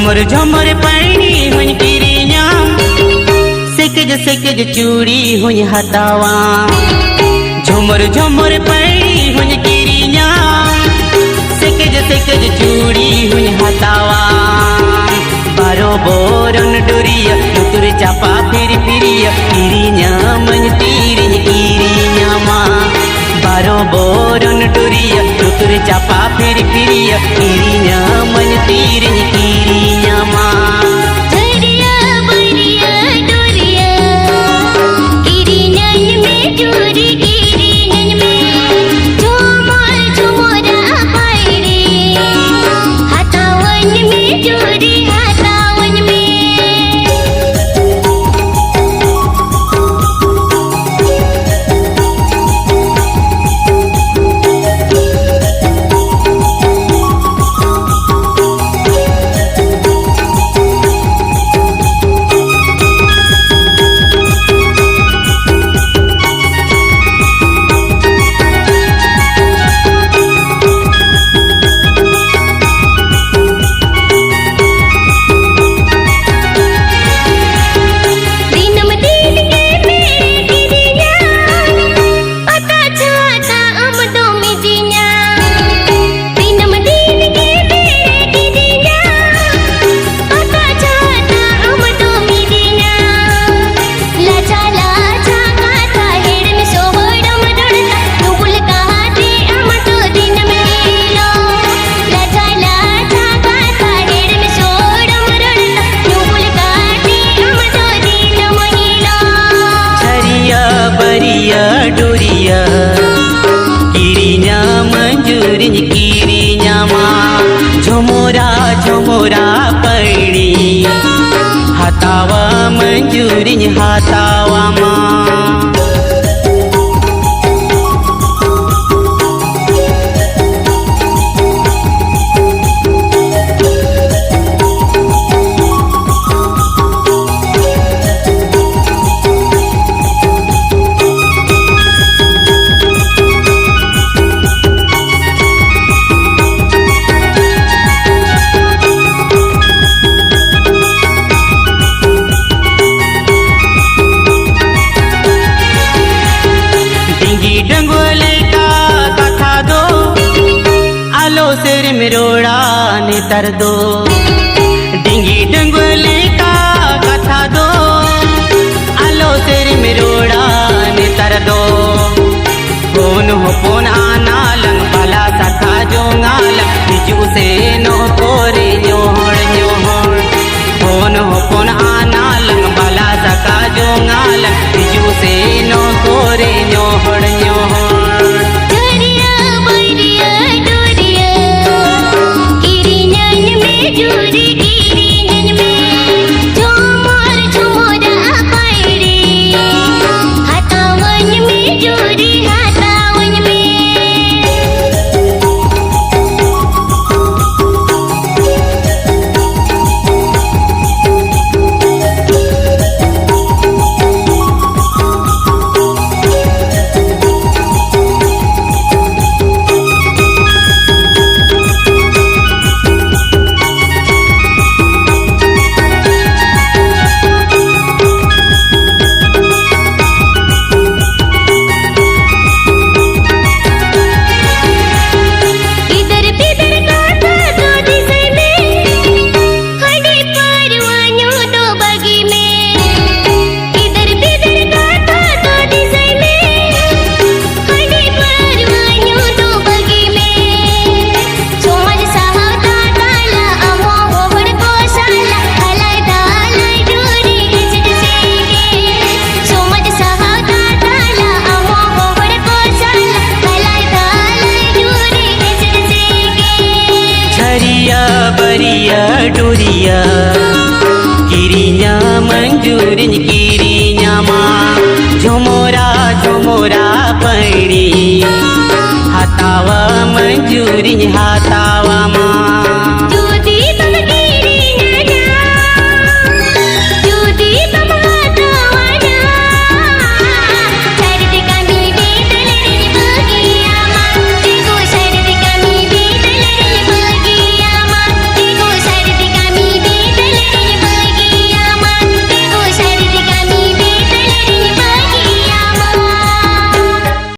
झमर झमर पैनी हुई किरिया सेकज चूड़ी हुई हतावा झमर झमर पैनी हुई किरिया सेकज चूड़ी हुई हतावा बारो बोरन डोरिया तुर चापा फिर फिरिया किरिया मन तीरिन किरिया मा बारो बोरन डोरिया तुर चापा फिर फिरिया किरिया मन तीरिन किरिया मा डोरिया किरिया मंजूरिन किरिया मा झमोरा झमोरा पैणी हतावा मंजूरिन हतावा मा सिर में रोड़ा ने तर दो डिंगी डंगोले का कथा दो आलो सिर में रोड़ा ने तर दो कौन हो कौन आना लंग बाला सखा जो नालंग बिजू से नो कोरे न्योहड़ कौन हो कौन आना लंग बाला सखा जो नालंग बिजू से नो कोरे न्योहड़ डोरिया किरिया मंजूरिन किरिया मा झमोरा झमोरा पैणी हतावा मंजूरिन